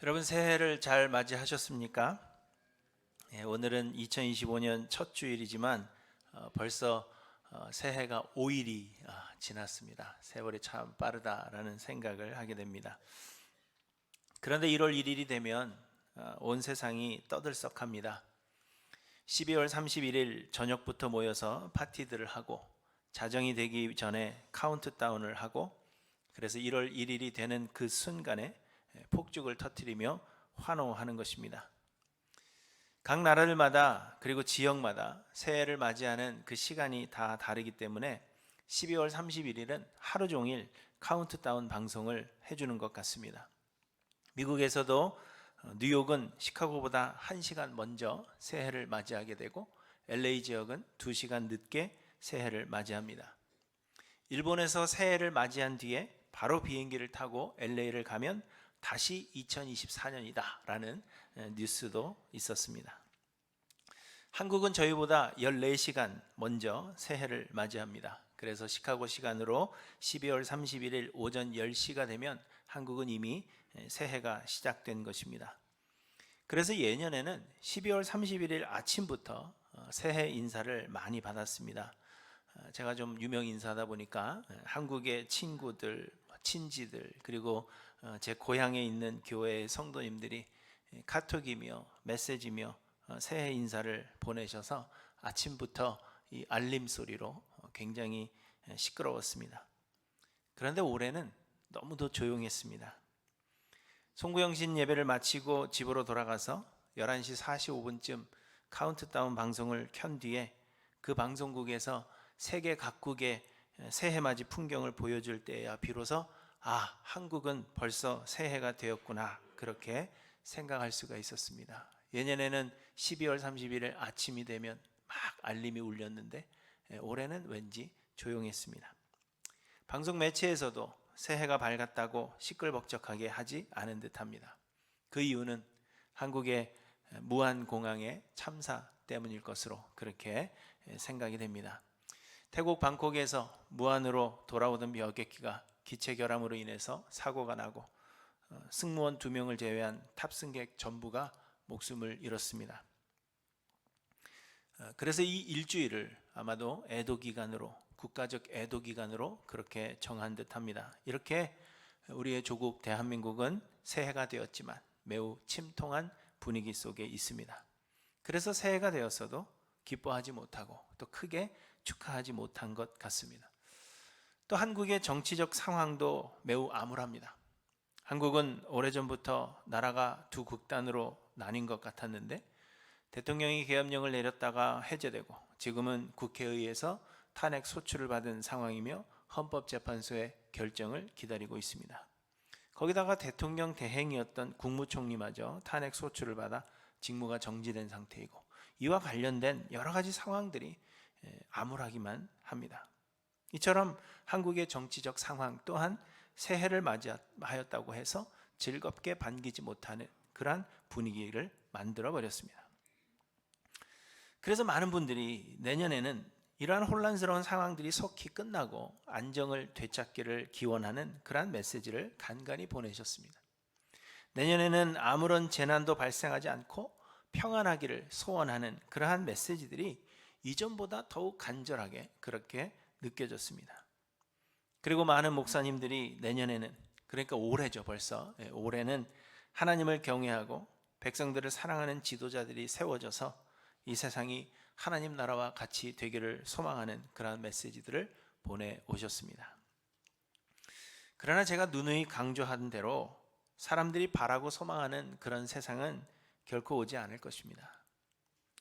여러분 새해를 잘 맞이하셨습니까? 오늘은 2025년 첫 주일이지만 벌써 새해가 5일이 지났습니다. 세월이 참 빠르다라는 생각을 하게 됩니다. 그런데 1월 1일이 되면 온 세상이 떠들썩합니다. 12월 31일 저녁부터 모여서 파티들을 하고 자정이 되기 전에 카운트다운을 하고 그래서 1월 1일이 되는 그 순간에 폭죽을 터뜨리며 환호하는 것입니다. 각 나라들마다 그리고 지역마다 새해를 맞이하는 그 시간이 다 다르기 때문에 12월 31일은 하루 종일 카운트다운 방송을 해주는 것 같습니다. 미국에서도 뉴욕은 시카고보다 1시간 먼저 새해를 맞이하게 되고 LA 지역은 2시간 늦게 새해를 맞이합니다. 일본에서 새해를 맞이한 뒤에 바로 비행기를 타고 LA를 가면 다시 2024년이다 라는 뉴스도 있었습니다. 한국은 저희보다 14시간 먼저 새해를 맞이합니다. 그래서 시카고 시간으로 12월 31일 오전 10시가 되면 한국은 이미 새해가 시작된 것입니다. 그래서 예년에는 12월 31일 아침부터 새해 인사를 많이 받았습니다. 제가 좀 유명 인사다 보니까 한국의 친구들, 친지들 그리고 제 고향에 있는 교회의 성도님들이 카톡이며 메시지며 새해 인사를 보내셔서 아침부터 이 알림 소리로 굉장히 시끄러웠습니다. 그런데 올해는 너무도 조용했습니다. 송구영신 예배를 마치고 집으로 돌아가서 11시 45분쯤 카운트다운 방송을 켠 뒤에 그 방송국에서 세계 각국의 새해 맞이 풍경을 보여줄 때야 비로소 한국은 벌써 새해가 되었구나 그렇게 생각할 수가 있었습니다. 예년에는 12월 31일 아침이 되면 막 알림이 울렸는데 올해는 왠지 조용했습니다. 방송 매체에서도 새해가 밝았다고 시끌벅적하게 하지 않은 듯합니다. 그 이유는 한국의 무안공항의 참사 때문일 것으로 그렇게 생각이 됩니다. 태국 방콕에서 무안으로 돌아오던 여객기가 기체 결함으로 인해서 사고가 나고 승무원 2명을 제외한 탑승객 전부가 목숨을 잃었습니다. 그래서 이 일주일을 아마도 애도기간으로 국가적 애도기간으로 그렇게 정한 듯합니다. 이렇게 우리의 조국 대한민국은 새해가 되었지만 매우 침통한 분위기 속에 있습니다. 그래서 새해가 되었어도 기뻐하지 못하고 또 크게 축하하지 못한 것 같습니다. 또 한국의 정치적 상황도 매우 암울합니다. 한국은 오래전부터 나라가 두 극단으로 나뉜 것 같았는데 대통령이 계엄령을 내렸다가 해제되고 지금은 국회의회에서 탄핵 소추를 받은 상황이며 헌법재판소의 결정을 기다리고 있습니다. 거기다가 대통령 대행이었던 국무총리마저 탄핵 소추를 받아 직무가 정지된 상태이고 이와 관련된 여러 가지 상황들이 암울하기만 합니다. 이처럼 한국의 정치적 상황 또한 새해를 맞이하였다고 해서 즐겁게 반기지 못하는 그러한 분위기를 만들어 버렸습니다. 그래서 많은 분들이 내년에는 이러한 혼란스러운 상황들이 속히 끝나고 안정을 되찾기를 기원하는 그러한 메시지를 간간히 보내셨습니다. 내년에는 아무런 재난도 발생하지 않고 평안하기를 소원하는 그러한 메시지들이 이전보다 더욱 간절하게 그렇게 느껴졌습니다. 그리고 많은 목사님들이 내년에는 그러니까 올해죠 벌써 올해는 하나님을 경외하고 백성들을 사랑하는 지도자들이 세워져서 이 세상이 하나님 나라와 같이 되기를 소망하는 그러한 메시지들을 보내오셨습니다. 그러나 제가 누누이 강조한 대로 사람들이 바라고 소망하는 그런 세상은 결코 오지 않을 것입니다.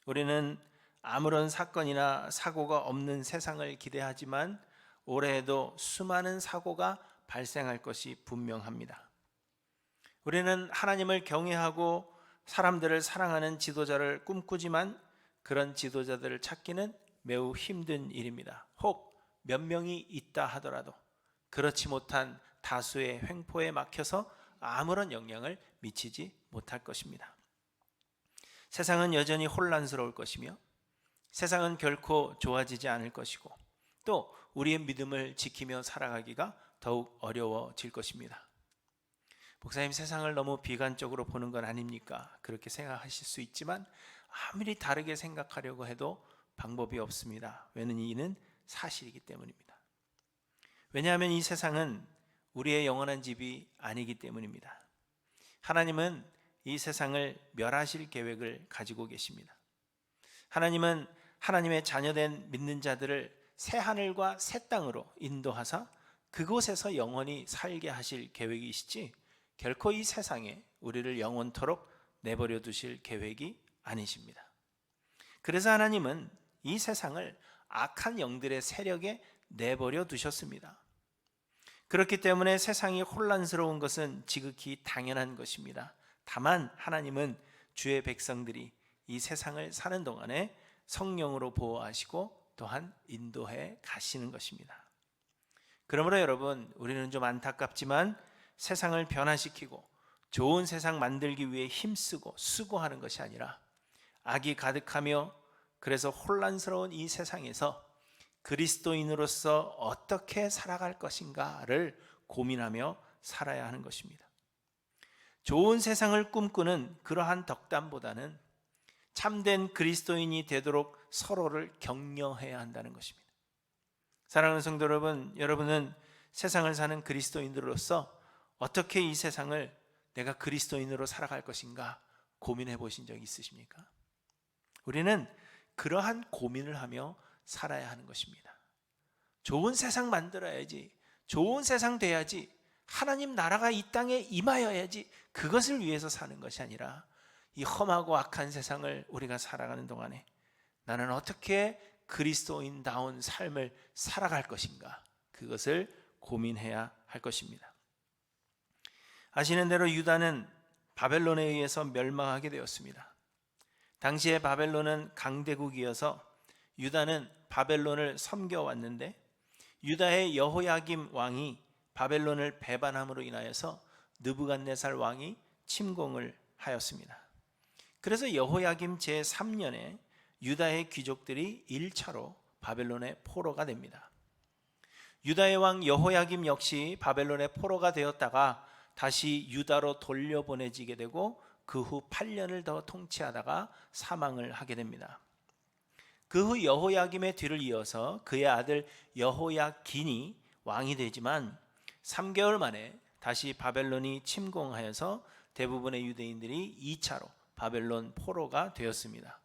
우리는 아무런 사건이나 사고가 없는 세상을 기대하지만 올해에도 수많은 사고가 발생할 것이 분명합니다. 우리는 하나님을 경외하고 사람들을 사랑하는 지도자를 꿈꾸지만 그런 지도자들을 찾기는 매우 힘든 일입니다. 혹 몇 명이 있다 하더라도 그렇지 못한 다수의 횡포에 막혀서 아무런 영향을 미치지 못할 것입니다. 세상은 여전히 혼란스러울 것이며 세상은 결코 좋아지지 않을 것이고 또 우리의 믿음을 지키며 살아가기가 더욱 어려워질 것입니다. 목사님, 세상을 너무 비관적으로 보는 건 아닙니까? 그렇게 생각하실 수 있지만 아무리 다르게 생각하려고 해도 방법이 없습니다. 왜냐하면 이는 사실이기 때문입니다. 왜냐하면 이 세상은 우리의 영원한 집이 아니기 때문입니다. 하나님은 이 세상을 멸하실 계획을 가지고 계십니다. 하나님은 하나님의 자녀된 믿는 자들을 새 하늘과 새 땅으로 인도하사 그곳에서 영원히 살게 하실 계획이시지, 결코 이 세상에 우리를 영원토록 내버려 두실 계획이 아니십니다. 그래서 하나님은 이 세상을 악한 영들의 세력에 내버려 두셨습니다. 그렇기 때문에 세상이 혼란스러운 것은 지극히 당연한 것입니다. 다만 하나님은 주의 백성들이 이 세상을 사는 동안에 성령으로 보호하시고 또한 인도해 가시는 것입니다. 그러므로 여러분, 우리는 좀 안타깝지만 세상을 변화시키고 좋은 세상 만들기 위해 힘쓰고 수고하는 것이 아니라 악이 가득하며 그래서 혼란스러운 이 세상에서 그리스도인으로서 어떻게 살아갈 것인가를 고민하며 살아야 하는 것입니다. 좋은 세상을 꿈꾸는 그러한 덕담보다는 참된 그리스도인이 되도록 서로를 격려해야 한다는 것입니다. 사랑하는 성도 여러분, 여러분은 세상을 사는 그리스도인으로서 어떻게 이 세상을 내가 그리스도인으로 살아갈 것인가 고민해 보신 적 있으십니까? 우리는 그러한 고민을 하며 살아야 하는 것입니다. 좋은 세상 만들어야지, 좋은 세상 돼야지, 하나님 나라가 이 땅에 임하여야지, 그것을 위해서 사는 것이 아니라 이 험하고 악한 세상을 우리가 살아가는 동안에 나는 어떻게 그리스도인다운 삶을 살아갈 것인가, 그것을 고민해야 할 것입니다. 아시는 대로 유다는 바벨론에 의해서 멸망하게 되었습니다. 당시에 바벨론은 강대국이어서 유다는 바벨론을 섬겨왔는데 유다의 여호야김 왕이 바벨론을 배반함으로 인하여서 느부갓네살 왕이 침공을 하였습니다. 그래서 여호야김 제3년에 유다의 귀족들이 1차로 바벨론의 포로가 됩니다. 유다의 왕 여호야김 역시 바벨론의 포로가 되었다가 다시 유다로 돌려보내지게 되고 그 후 8년을 더 통치하다가 사망을 하게 됩니다. 그 후 여호야김의 뒤를 이어서 그의 아들 여호야긴이 왕이 되지만 3개월 만에 다시 바벨론이 침공하여서 대부분의 유대인들이 2차로 바벨론 포로가 되었습니다.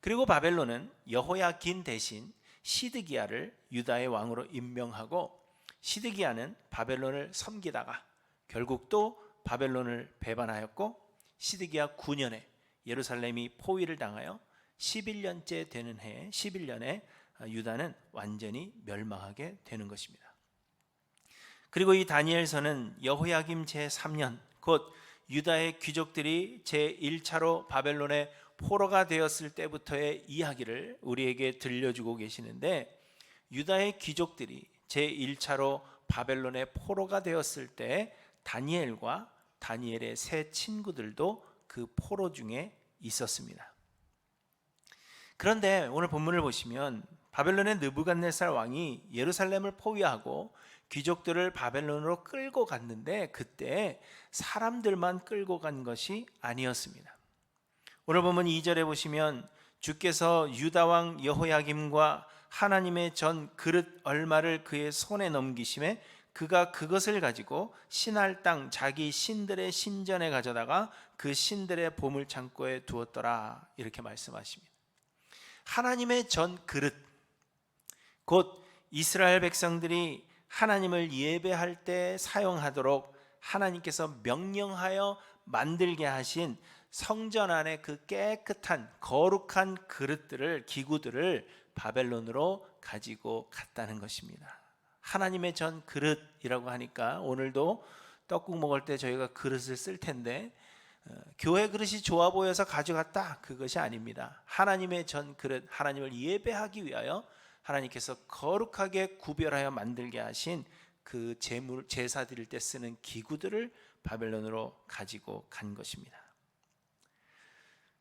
그리고 바벨론은 여호야긴 대신 시드기야를 유다의 왕으로 임명하고 시드기야는 바벨론을 섬기다가 결국 또 바벨론을 배반하였고 시드기야 9년에 예루살렘이 포위를 당하여 11년째 되는 해에 11년에 유다는 완전히 멸망하게 되는 것입니다. 그리고 이 다니엘서는 여호야김 제3년 곧 유다의 귀족들이 제1차로 바벨론의 포로가 되었을 때부터의 이야기를 우리에게 들려주고 계시는데, 유다의 귀족들이 제1차로 바벨론의 포로가 되었을 때 다니엘과 다니엘의 세 친구들도 그 포로 중에 있었습니다. 그런데 오늘 본문을 보시면 바벨론의 느부갓네살 왕이 예루살렘을 포위하고 귀족들을 바벨론으로 끌고 갔는데 그때 사람들만 끌고 간 것이 아니었습니다. 오늘 본문 2절에 보시면 주께서 유다 왕 여호야김과 하나님의 전 그릇 얼마를 그의 손에 넘기심에 그가 그것을 가지고 신할 땅 자기 신들의 신전에 가져다가 그 신들의 보물 창고에 두었더라, 이렇게 말씀하십니다. 하나님의 전 그릇, 곧 이스라엘 백성들이 하나님을 예배할 때 사용하도록 하나님께서 명령하여 만들게 하신 성전 안에 그 깨끗한 거룩한 그릇들을, 기구들을 바벨론으로 가지고 갔다는 것입니다. 하나님의 전 그릇이라고 하니까 오늘도 떡국 먹을 때 저희가 그릇을 쓸 텐데 교회 그릇이 좋아 보여서 가져갔다, 그것이 아닙니다. 하나님의 전 그릇, 하나님을 예배하기 위하여 하나님께서 거룩하게 구별하여 만들게 하신 그 제사 드릴 때 쓰는 기구들을 바벨론으로 가지고 간 것입니다.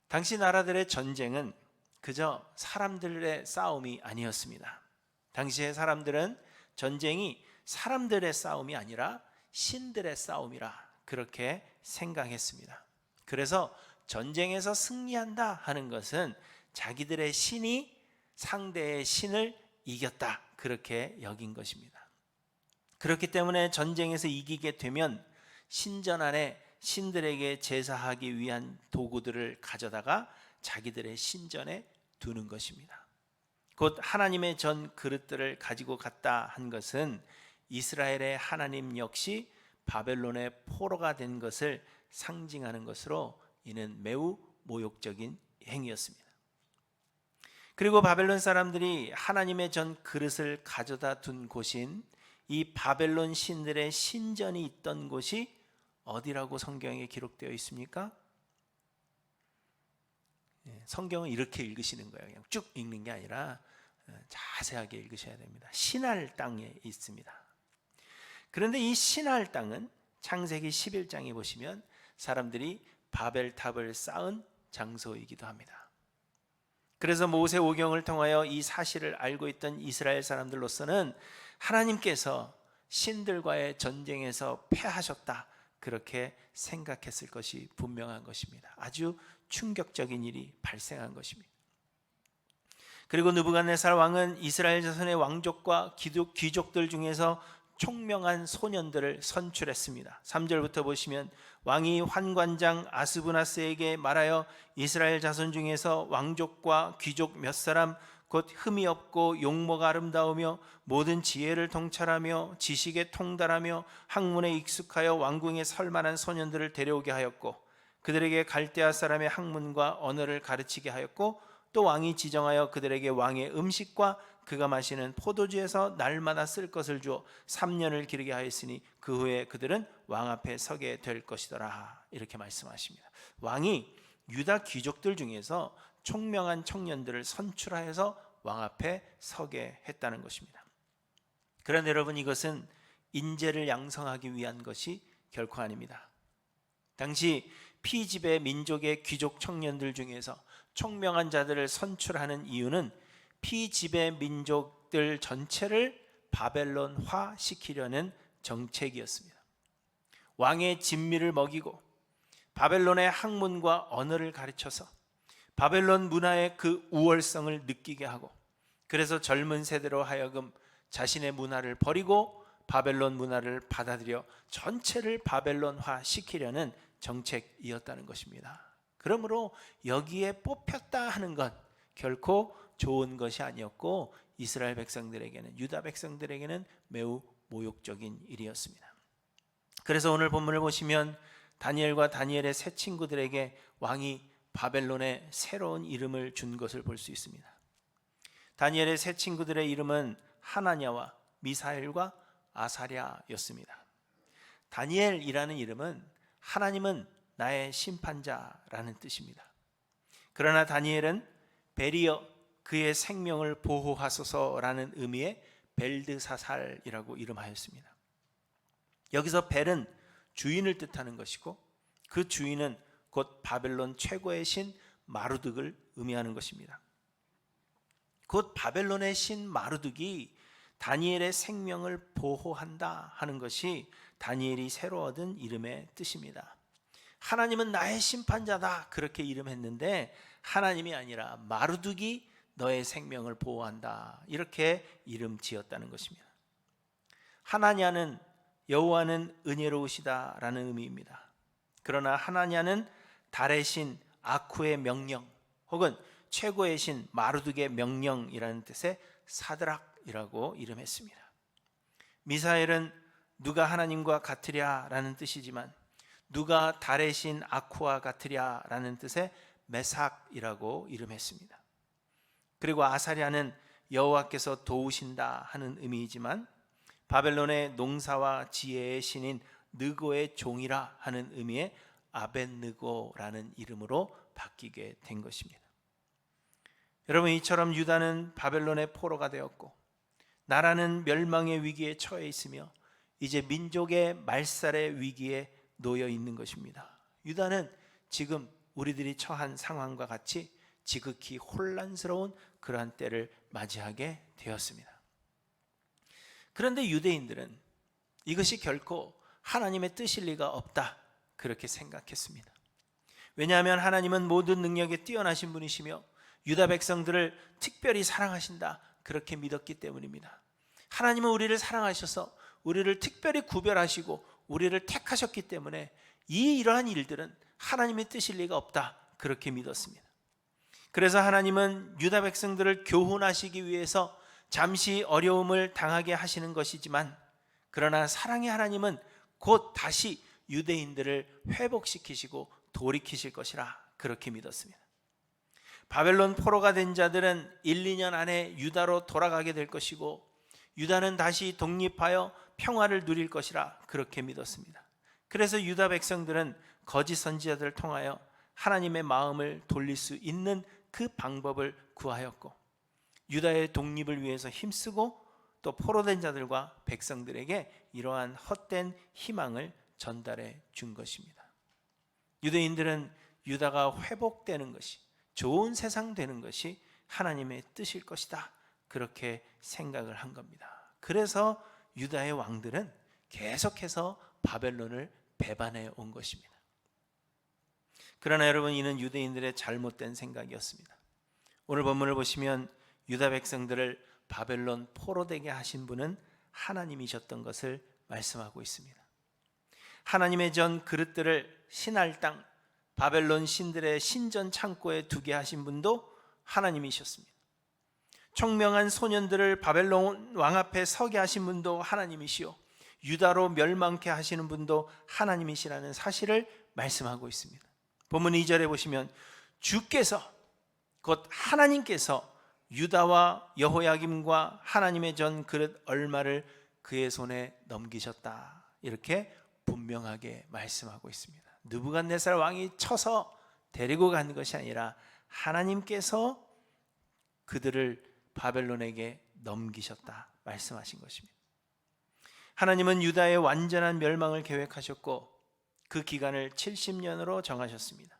당시 나라들의 전쟁은 그저 사람들의 싸움이 아니었습니다. 당시의 사람들은 전쟁이 사람들의 싸움이 아니라 신들의 싸움이라 그렇게 생각했습니다. 그래서 전쟁에서 승리한다 하는 것은 자기들의 신이 상대의 신을 이겼다, 그렇게 여긴 것입니다. 그렇기 때문에 전쟁에서 이기게 되면 신전 안에 신들에게 제사하기 위한 도구들을 가져다가 자기들의 신전에 두는 것입니다. 곧 하나님의 전 그릇들을 가지고 갔다 한 것은 이스라엘의 하나님 역시 바벨론의 포로가 된 것을 상징하는 것으로 이는 매우 모욕적인 행위였습니다. 그리고 바벨론 사람들이 하나님의 전 그릇을 가져다 둔 곳인 이 바벨론 신들의 신전이 있던 곳이 어디라고 성경에 기록되어 있습니까? 성경은 이렇게 읽으시는 거예요. 그냥 쭉 읽는 게 아니라 자세하게 읽으셔야 됩니다. 시날 땅에 있습니다. 그런데 이 시날 땅은 창세기 11장에 보시면 사람들이 바벨탑을 쌓은 장소이기도 합니다. 그래서 모세오경을 통하여 이 사실을 알고 있던 이스라엘 사람들로서는 하나님께서 신들과의 전쟁에서 패하셨다, 그렇게 생각했을 것이 분명한 것입니다. 아주 충격적인 일이 발생한 것입니다. 그리고 느부갓네살 왕은 이스라엘 자손의 왕족과 귀족들 중에서 총명한 소년들을 선출했습니다. 3절부터 보시면 왕이 환관장 아스부나스에게 말하여 이스라엘 자손 중에서 왕족과 귀족 몇 사람 곧 흠이 없고 용모가 아름다우며 모든 지혜를 통찰하며 지식에 통달하며 학문에 익숙하여 왕궁에 설 만한 소년들을 데려오게 하였고 그들에게 갈대아 사람의 학문과 언어를 가르치게 하였고 또 왕이 지정하여 그들에게 왕의 음식과 그가 마시는 포도주에서 날마다 쓸 것을 주어 3년을 기르게 하였으니 그 후에 그들은 왕 앞에 서게 될 것이더라, 이렇게 말씀하십니다. 왕이 유다 귀족들 중에서 총명한 청년들을 선출하여서 왕 앞에 서게 했다는 것입니다. 그런데 여러분, 이것은 인재를 양성하기 위한 것이 결코 아닙니다. 당시 피지배 민족의 귀족 청년들 중에서 총명한 자들을 선출하는 이유는 피지배 민족들 전체를 바벨론화 시키려는 정책이었습니다. 왕의 진미를 먹이고 바벨론의 학문과 언어를 가르쳐서 바벨론 문화의 그 우월성을 느끼게 하고, 그래서 젊은 세대로 하여금 자신의 문화를 버리고 바벨론 문화를 받아들여 전체를 바벨론화 시키려는 정책이었다는 것입니다. 그러므로 여기에 뽑혔다 하는 것 결코 좋은 것이 아니었고 이스라엘 백성들에게는, 유다 백성들에게는 매우 모욕적인 일이었습니다. 그래서 오늘 본문을 보시면 다니엘과 다니엘의 세 친구들에게 왕이 바벨론의 새로운 이름을 준 것을 볼 수 있습니다. 다니엘의 세 친구들의 이름은 하나냐와 미사엘과 아사랴였습니다. 다니엘이라는 이름은 하나님은 나의 심판자라는 뜻입니다. 그러나 다니엘은 베리어, 그의 생명을 보호하소서라는 의미의 벨드사살이라고 이름하였습니다. 여기서 벨은 주인을 뜻하는 것이고 그 주인은 곧 바벨론 최고의 신 마루득을 의미하는 것입니다. 곧 바벨론의 신 마루득이 다니엘의 생명을 보호한다 하는 것이 다니엘이 새로 얻은 이름의 뜻입니다. 하나님은 나의 심판자다, 그렇게 이름했는데 하나님이 아니라 마루득이 너의 생명을 보호한다, 이렇게 이름 지었다는 것입니다. 하나냐는 여호와는 은혜로우시다라는 의미입니다. 그러나 하나냐는 달의 신 아쿠의 명령 혹은 최고의 신 마루득의 명령이라는 뜻의 사드락이라고 이름했습니다. 미사엘은 누가 하나님과 같으랴라는 뜻이지만 누가 달의 신 아쿠와 같으랴라는 뜻의 메삭이라고 이름했습니다. 그리고 아사랴는 여호와께서 도우신다 하는 의미이지만 바벨론의 농사와 지혜의 신인 느고의 종이라 하는 의미의 아벳느고라는 이름으로 바뀌게 된 것입니다. 여러분, 이처럼 유다는 바벨론의 포로가 되었고 나라는 멸망의 위기에 처해 있으며 이제 민족의 말살의 위기에 놓여 있는 것입니다. 유다는 지금 우리들이 처한 상황과 같이 지극히 혼란스러운 그러한 때를 맞이하게 되었습니다. 그런데 유대인들은 이것이 결코 하나님의 뜻일 리가 없다, 그렇게 생각했습니다. 왜냐하면 하나님은 모든 능력에 뛰어나신 분이시며 유다 백성들을 특별히 사랑하신다, 그렇게 믿었기 때문입니다. 하나님은 우리를 사랑하셔서 우리를 특별히 구별하시고 우리를 택하셨기 때문에 이러한 일들은 하나님의 뜻일 리가 없다, 그렇게 믿었습니다. 그래서 하나님은 유다 백성들을 교훈하시기 위해서 잠시 어려움을 당하게 하시는 것이지만, 그러나 사랑의 하나님은 곧 다시 유대인들을 회복시키시고 돌이키실 것이라 그렇게 믿었습니다. 바벨론 포로가 된 자들은 1, 2년 안에 유다로 돌아가게 될 것이고 유다는 다시 독립하여 평화를 누릴 것이라 그렇게 믿었습니다. 그래서 유다 백성들은 거짓 선지자들을 통하여 하나님의 마음을 돌릴 수 있는 그 방법을 구하였고, 유다의 독립을 위해서 힘쓰고 또 포로된 자들과 백성들에게 이러한 헛된 희망을 전달해 준 것입니다. 유대인들은 유다가 회복되는 것이, 좋은 세상 되는 것이 하나님의 뜻일 것이다, 그렇게 생각을 한 겁니다. 그래서 유다의 왕들은 계속해서 바벨론을 배반해 온 것입니다. 그러나 여러분, 이는 유대인들의 잘못된 생각이었습니다. 오늘 본문을 보시면 유다 백성들을 바벨론 포로되게 하신 분은 하나님이셨던 것을 말씀하고 있습니다. 하나님의 전 그릇들을 신할 땅 바벨론 신들의 신전 창고에 두게 하신 분도 하나님이셨습니다. 총명한 소년들을 바벨론 왕 앞에 서게 하신 분도 하나님이시요 유다로 멸망케 하시는 분도 하나님이시라는 사실을 말씀하고 있습니다. 본문 2절에 보시면 주께서, 곧 하나님께서 유다와 여호야김과 하나님의 전 그릇 얼마를 그의 손에 넘기셨다, 이렇게 분명하게 말씀하고 있습니다. 느부갓네살 왕이 쳐서 데리고 간 것이 아니라 하나님께서 그들을 바벨론에게 넘기셨다 말씀하신 것입니다. 하나님은 유다의 완전한 멸망을 계획하셨고 그 기간을 70년으로 정하셨습니다.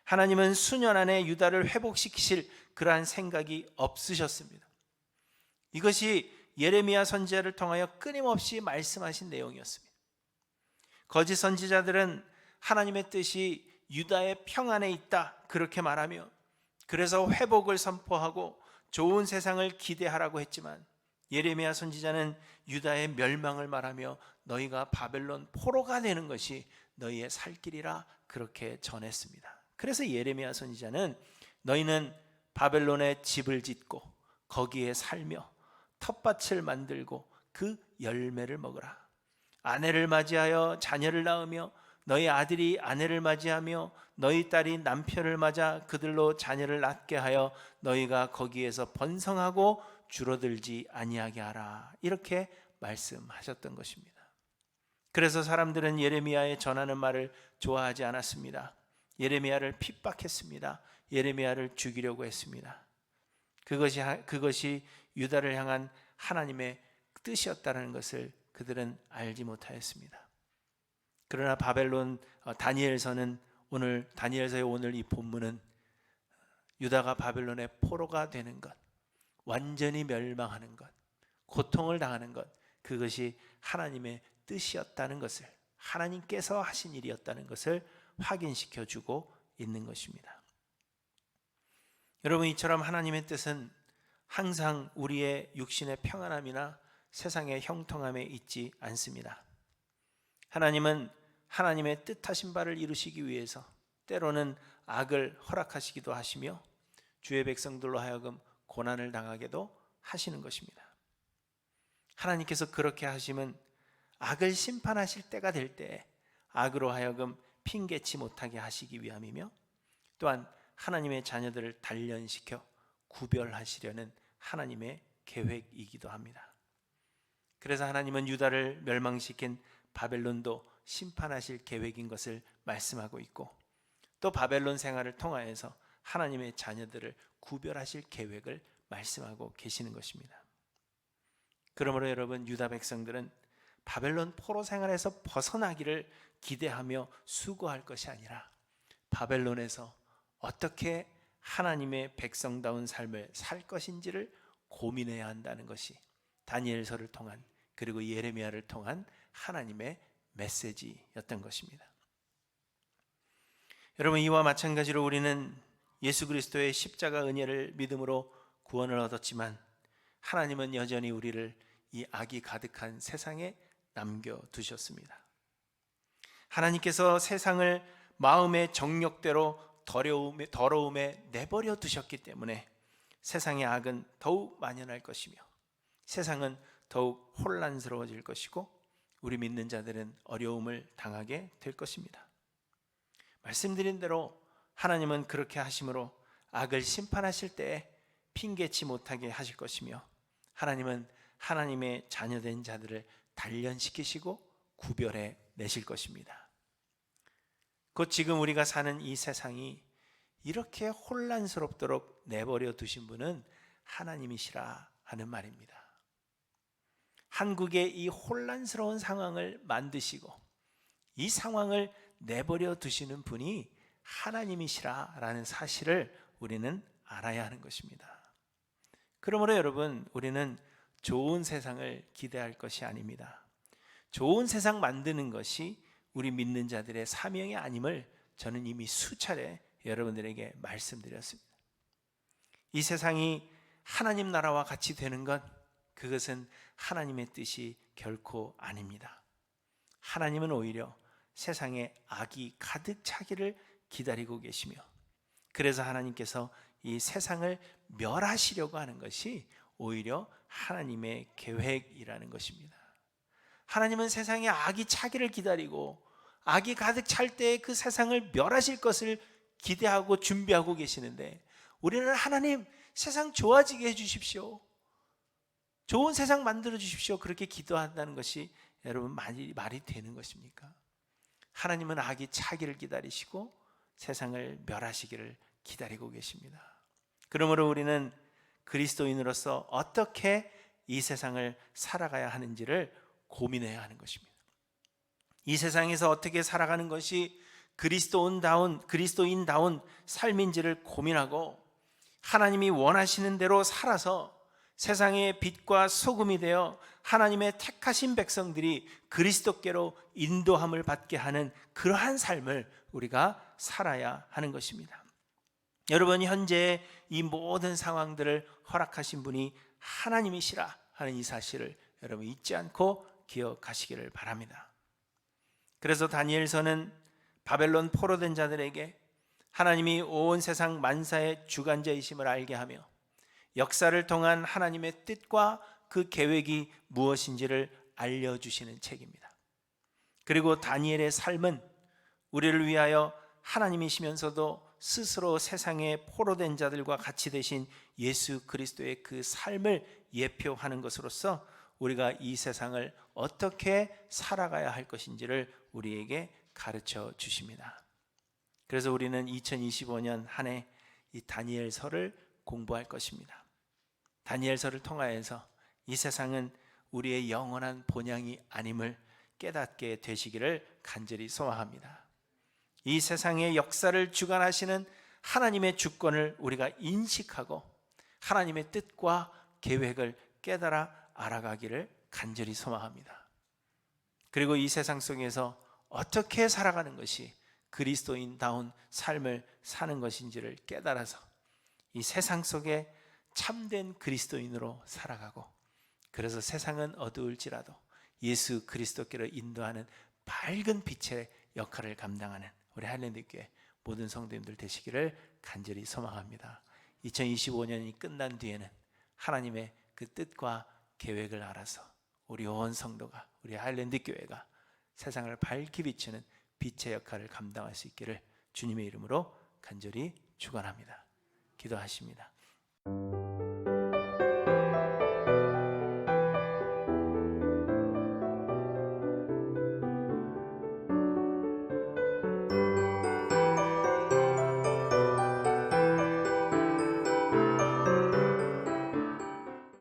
하나님은 수년 안에 유다를 회복시키실 그러한 생각이 없으셨습니다. 이것이 예레미야 선지자를 통하여 끊임없이 말씀하신 내용이었습니다. 거짓 선지자들은 하나님의 뜻이 유다의 평안에 있다, 그렇게 말하며 그래서 회복을 선포하고 좋은 세상을 기대하라고 했지만, 예레미야 선지자는 유다의 멸망을 말하며 너희가 바벨론 포로가 되는 것이 너희의 살 길이라 그렇게 전했습니다. 그래서 예레미야 선지자는 너희는 바벨론에 집을 짓고 거기에 살며 텃밭을 만들고 그 열매를 먹으라. 아내를 맞이하여 자녀를 낳으며 너희 아들이 아내를 맞이하며 너희 딸이 남편을 맞아 그들로 자녀를 낳게 하여 너희가 거기에서 번성하고 줄어들지 아니하게 하라, 이렇게 말씀하셨던 것입니다. 그래서 사람들은 예레미야의 전하는 말을 좋아하지 않았습니다. 예레미야를 핍박했습니다. 예레미야를 죽이려고 했습니다. 그것이 유다를 향한 하나님의 뜻이었다는 것을 그들은 알지 못하였습니다. 그러나 다니엘서의 오늘 이 본문은 유다가 바벨론의 포로가 되는 것, 완전히 멸망하는 것, 고통을 당하는 것, 그것이 하나님의 뜻이었다는 것을, 하나님께서 하신 일이었다는 것을 확인시켜 주고 있는 것입니다. 여러분, 이처럼 하나님의 뜻은 항상 우리의 육신의 평안함이나 세상의 형통함에 있지 않습니다. 하나님은 하나님의 뜻하신 바를 이루시기 위해서 때로는 악을 허락하시기도 하시며 주의 백성들로 하여금 고난을 당하게도 하시는 것입니다. 하나님께서 그렇게 하심은 악을 심판하실 때가 될 때 악으로 하여금 핑계치 못하게 하시기 위함이며, 또한 하나님의 자녀들을 단련시켜 구별하시려는 하나님의 계획이기도 합니다. 그래서 하나님은 유다를 멸망시킨 바벨론도 심판하실 계획인 것을 말씀하고 있고, 또 바벨론 생활을 통하여서 하나님의 자녀들을 구별하실 계획을 말씀하고 계시는 것입니다. 그러므로 여러분, 유다 백성들은 바벨론 포로 생활에서 벗어나기를 기대하며 수고할 것이 아니라 바벨론에서 어떻게 하나님의 백성다운 삶을 살 것인지를 고민해야 한다는 것이 다니엘서를 통한, 그리고 예레미야를 통한 하나님의 메시지였던 것입니다. 여러분, 이와 마찬가지로 우리는 예수 그리스도의 십자가 은혜를 믿음으로 구원을 얻었지만 하나님은 여전히 우리를 이 악이 가득한 세상에 남겨두셨습니다. 하나님께서 세상을 마음의 정욕대로 더러움에 내버려 두셨기 때문에 세상의 악은 더욱 만연할 것이며 세상은 더욱 혼란스러워질 것이고 우리 믿는 자들은 어려움을 당하게 될 것입니다. 말씀드린 대로 하나님은 그렇게 하심으로 악을 심판하실 때에 핑계치 못하게 하실 것이며 하나님은 하나님의 자녀된 자들을 단련시키시고 구별해 내실 것입니다. 곧 지금 우리가 사는 이 세상이 이렇게 혼란스럽도록 내버려 두신 분은 하나님이시라 하는 말입니다. 한국의 이 혼란스러운 상황을 만드시고 이 상황을 내버려 두시는 분이 하나님이시라라는 사실을 우리는 알아야 하는 것입니다. 그러므로 여러분, 우리는 좋은 세상을 기대할 것이 아닙니다. 좋은 세상 만드는 것이 우리 믿는 자들의 사명이 아님을 저는 이미 수차례 여러분들에게 말씀드렸습니다. 이 세상이 하나님 나라와 같이 되는 것, 그것은 하나님의 뜻이 결코 아닙니다. 하나님은 오히려 세상에 악이 가득 차기를 기다리고 계시며 그래서 하나님께서 이 세상을 멸하시려고 하는 것이 오히려 하나님의 계획이라는 것입니다. 하나님은 세상에 악이 차기를 기다리고 악이 가득 찰 때 그 세상을 멸하실 것을 기대하고 준비하고 계시는데 우리는 하나님, 세상 좋아지게 해주십시오, 좋은 세상 만들어 주십시오, 그렇게 기도한다는 것이 여러분 말이 되는 것입니까? 하나님은 악이 차기를 기다리시고 세상을 멸하시기를 기다리고 계십니다. 그러므로 우리는 그리스도인으로서 어떻게 이 세상을 살아가야 하는지를 고민해야 하는 것입니다. 이 세상에서 어떻게 살아가는 것이 그리스도인다운 삶인지를 고민하고 하나님이 원하시는 대로 살아서 세상의 빛과 소금이 되어 하나님의 택하신 백성들이 그리스도께로 인도함을 받게 하는 그러한 삶을 우리가 살아야 하는 것입니다. 여러분, 현재 이 모든 상황들을 허락하신 분이 하나님이시라 하는 이 사실을 여러분 잊지 않고 기억하시기를 바랍니다. 그래서 다니엘서는 바벨론 포로된 자들에게 하나님이 온 세상 만사의 주관자이심을 알게 하며 역사를 통한 하나님의 뜻과 그 계획이 무엇인지를 알려주시는 책입니다. 그리고 다니엘의 삶은 우리를 위하여 하나님이시면서도 스스로 세상에 포로된 자들과 같이 되신 예수 그리스도의 그 삶을 예표하는 것으로서 우리가 이 세상을 어떻게 살아가야 할 것인지를 우리에게 가르쳐 주십니다. 그래서 우리는 2025년 한 해 이 다니엘서를 공부할 것입니다. 다니엘서를 통하여서 이 세상은 우리의 영원한 본향이 아님을 깨닫게 되시기를 간절히 소망합니다. 이 세상의 역사를 주관하시는 하나님의 주권을 우리가 인식하고 하나님의 뜻과 계획을 깨달아 알아가기를 간절히 소망합니다. 그리고 이 세상 속에서 어떻게 살아가는 것이 그리스도인다운 삶을 사는 것인지를 깨달아서 이 세상 속에 참된 그리스도인으로 살아가고 그래서 세상은 어두울지라도 예수 그리스도께로 인도하는 밝은 빛의 역할을 감당하는 우리 하일랜드교회 모든 성도님들 되시기를 간절히 소망합니다. 2025년이 끝난 뒤에는 하나님의 그 뜻과 계획을 알아서 우리 온 성도가, 우리 하일랜드교회가 세상을 밝게 비추는 빛의 역할을 감당할 수 있기를 주님의 이름으로 간절히 축원합니다. 기도하십니다.